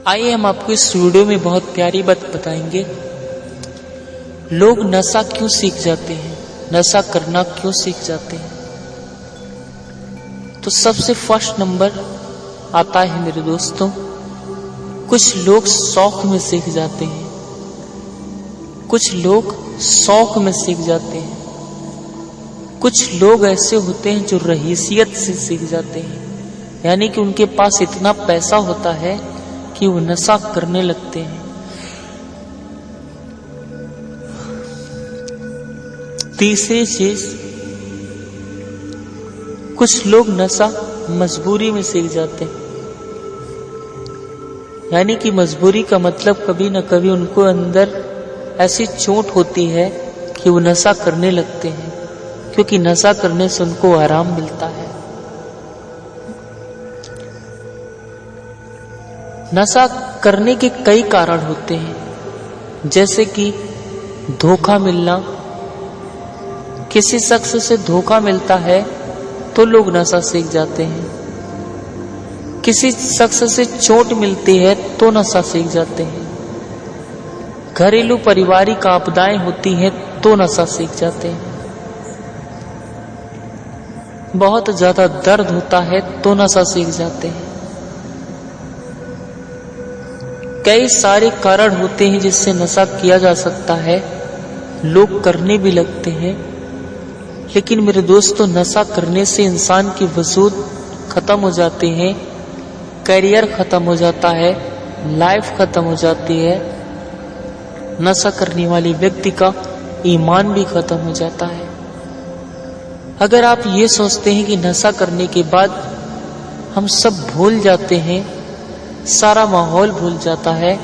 आइए हम आपको इस वीडियो में बहुत प्यारी बात बताएंगे। लोग नशा क्यों सीख जाते हैं, नशा करना क्यों सीख जाते हैं। तो सबसे फर्स्ट नंबर आता है मेरे दोस्तों, कुछ लोग शौक में सीख जाते हैं। कुछ लोग शौक में सीख जाते हैं। कुछ लोग ऐसे होते हैं जो रईसियत से सीख जाते हैं, यानी कि उनके पास इतना पैसा होता है कि वो नशा करने लगते हैं। तीसरी चीज, कुछ लोग नशा मजबूरी में सीख जाते हैं, यानी कि मजबूरी का मतलब कभी न कभी उनको अंदर ऐसी चोट होती है कि वो नशा करने लगते हैं, क्योंकि नशा करने से उनको आराम मिलता है। नशा करने के कई कारण होते हैं, जैसे कि धोखा मिलना। किसी शख्स से धोखा मिलता है तो लोग नशा सीख जाते हैं। किसी शख्स से चोट मिलती है तो नशा सीख जाते हैं। घरेलू पारिवारिक आपदाएं होती हैं तो नशा सीख जाते हैं। बहुत ज्यादा दर्द होता है तो नशा सीख जाते हैं। कई सारे कारण होते हैं जिससे नशा किया जा सकता है, लोग करने भी लगते हैं। लेकिन मेरे दोस्तों, नशा करने से इंसान की वजूद खत्म हो जाती है, करियर खत्म हो जाता है, लाइफ खत्म हो जाती है। नशा करने वाले व्यक्ति का ईमान भी खत्म हो जाता है। अगर आप ये सोचते हैं कि नशा करने के बाद हम सब भूल जाते हैं, सारा माहौल भूल जाता है,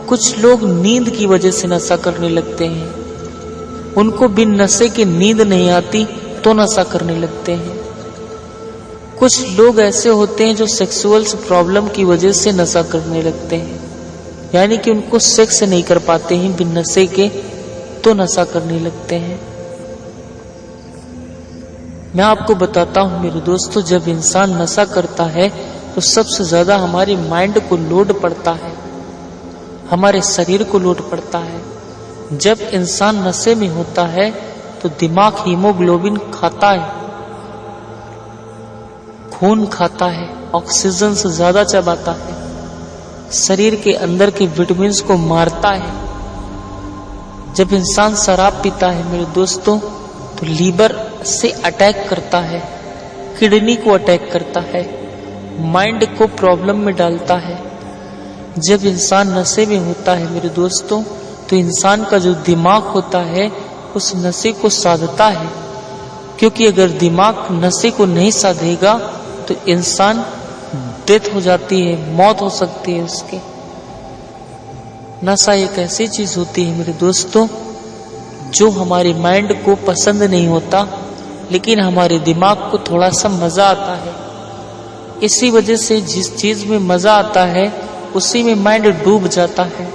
कुछ लोग नींद की वजह से नशा करने लगते हैं। उनको बिन नशे के नींद नहीं आती तो नशा करने लगते हैं। कुछ लोग ऐसे होते हैं जो सेक्सुअल प्रॉब्लम की वजह से नशा करने लगते हैं, यानी कि उनको सेक्स नहीं कर पाते हैं बिन नशे के, तो नशा करने लगते हैं। मैं आपको बताता हूं मेरे दोस्तों, जब इंसान नशा करता है तो सबसे ज्यादा हमारे माइंड को लोड पड़ता है, हमारे शरीर को लोड पड़ता है। जब इंसान नशे में होता है तो दिमाग हीमोग्लोबिन खाता है, खून खाता है, ऑक्सीजन से ज्यादा चबाता है, शरीर के अंदर के विटामिन्स को मारता है। जब इंसान शराब पीता है मेरे दोस्तों, तो लीवर से अटैक करता है, किडनी को अटैक करता है, माइंड को प्रॉब्लम में डालता है। जब इंसान नशे में होता है मेरे दोस्तों, तो इंसान का जो दिमाग होता है उस नशे को साधता है, क्योंकि अगर दिमाग नशे को नहीं साधेगा तो इंसान डेथ हो जाती है, मौत हो सकती है उसके। नशा एक ऐसी चीज होती है मेरे दोस्तों जो हमारे माइंड को पसंद नहीं होता, लेकिन हमारे दिमाग को थोड़ा सा मजा आता है। इसी वजह से जिस चीज में मजा आता है उसी में माइंड डूब जाता है।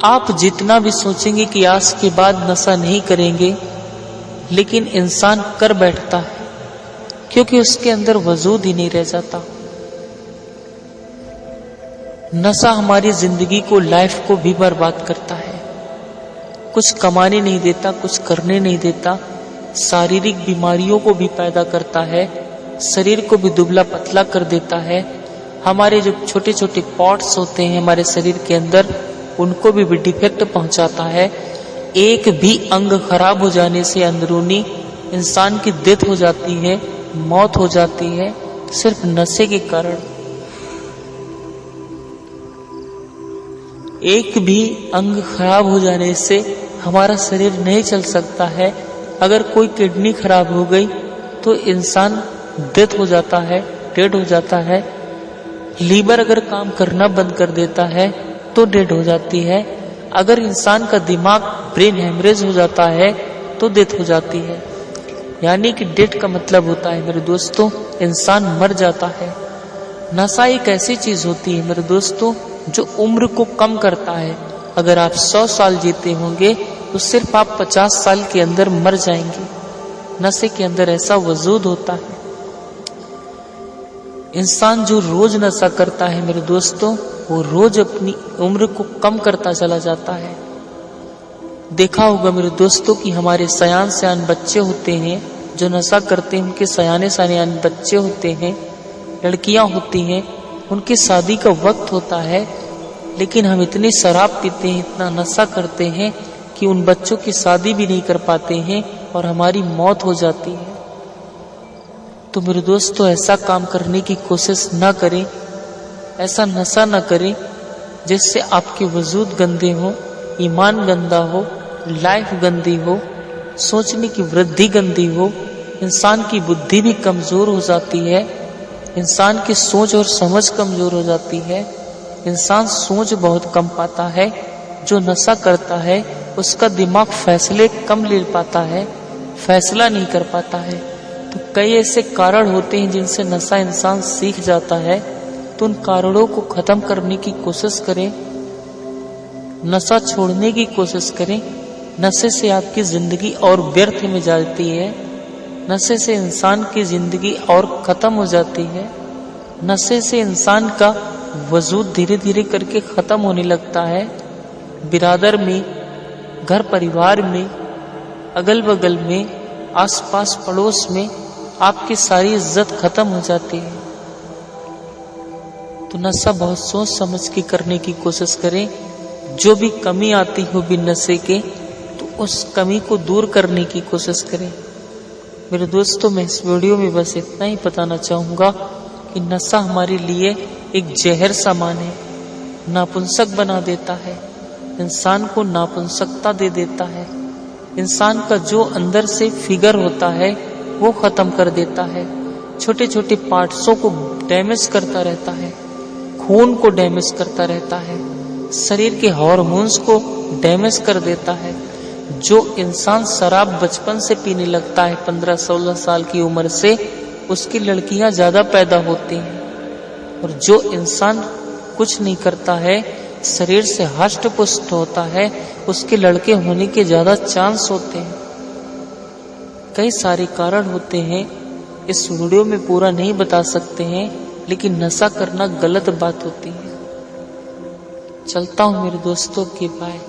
आप जितना भी सोचेंगे कि आज के बाद नशा नहीं करेंगे, लेकिन इंसान कर बैठता है, क्योंकि उसके अंदर वजूद ही नहीं रह जाता। नशा हमारी जिंदगी को, लाइफ को भी बर्बाद करता है। कुछ कमाने नहीं देता, कुछ करने नहीं देता, शारीरिक बीमारियों को भी पैदा करता है, शरीर को भी दुबला पतला कर देता है। हमारे जो छोटे छोटे पॉट्स होते हैं हमारे शरीर के अंदर, उनको भी डिफेक्ट पहुंचाता है। एक भी अंग खराब हो जाने से अंदरूनी इंसान की डेथ हो जाती है, मौत हो जाती है, सिर्फ नशे के कारण। एक भी अंग खराब हो जाने से हमारा शरीर नहीं चल सकता है। अगर कोई किडनी खराब हो गई तो इंसान डेथ हो जाता है, डेड हो जाता है। लीवर अगर काम करना बंद कर देता है तो डेड हो जाती है। अगर इंसान का दिमाग, ब्रेन हेमरेज हो जाता है तो डेथ हो जाती है। यानी कि डेथ का मतलब होता है मेरे दोस्तों, इंसान मर जाता है। नशा एक ऐसी चीज होती है मेरे दोस्तों जो उम्र को कम करता है। अगर आप 100 साल जीते होंगे तो सिर्फ आप 50 साल के अंदर मर जाएंगे। नशे के अंदर ऐसा वजूद होता है। इंसान जो रोज नशा करता है मेरे दोस्तों, वो रोज अपनी उम्र को कम करता चला जाता है। देखा होगा मेरे दोस्तों कि हमारे सयान बच्चे होते हैं जो नशा करते हैं, उनके सयाने बच्चे होते हैं, लड़कियां होती हैं, उनकी शादी का वक्त होता है, लेकिन हम इतनी शराब पीते हैं, इतना नशा करते हैं कि उन बच्चों की शादी भी नहीं कर पाते हैं और हमारी मौत हो जाती है। तो मेरे दोस्तों, ऐसा काम करने की कोशिश ना करें, ऐसा नशा ना करें जिससे आपके वजूद गंदे हो, ईमान गंदा हो, लाइफ गंदी हो, सोचने की वृद्धि गंदी हो, इंसान की बुद्धि भी कमजोर हो जाती है, इंसान की सोच और समझ कमजोर हो जाती है, इंसान सोच बहुत कम पाता है। जो नशा करता है उसका दिमाग फैसले कम ले पाता है, फैसला नहीं कर पाता है। तो कई ऐसे कारण होते हैं जिनसे नशा इंसान सीख जाता है, तो उन कारणों को खत्म करने की कोशिश करें, नशा छोड़ने की कोशिश करें। नशे से आपकी जिंदगी और व्यर्थ में जाती है, नशे से इंसान की जिंदगी और खत्म हो जाती है, नशे से इंसान का वजूद धीरे धीरे करके खत्म होने लगता है। बिरादर में, घर परिवार में, अगल बगल में, आसपास पड़ोस में आपकी सारी इज्जत खत्म हो जाती है। तो नशा बहुत सोच समझ के करने की कोशिश करें। जो भी कमी आती हो बिन नशे के, तो उस कमी को दूर करने की कोशिश करें। मेरे दोस्तों, मैं इस वीडियो में बस इतना ही बताना चाहूँगा कि नशा हमारे लिए एक जहर समान है, नापुंसक बना देता है, इंसान को नापुंसकता दे देता है, इंसान का जो अंदर से फिगर होता है वो खत्म कर देता है, छोटे छोटे पार्ट्सों को डैमेज करता रहता है, खून को डैमेज करता रहता है, शरीर के हार्मोन्स को डैमेज कर देता है। जो इंसान शराब बचपन से पीने लगता है 15-16 साल की उम्र से, उसकी लड़कियां ज्यादा पैदा होती हैं, और जो इंसान कुछ नहीं करता है, शरीर से हष्ट पुष्ट होता है, उसके लड़के होने के ज्यादा चांस होते हैं। कई सारे कारण होते हैं, इस वीडियो में पूरा नहीं बता सकते हैं, लेकिन नशा करना गलत बात होती है। चलता हूँ मेरे दोस्तों, के बाय।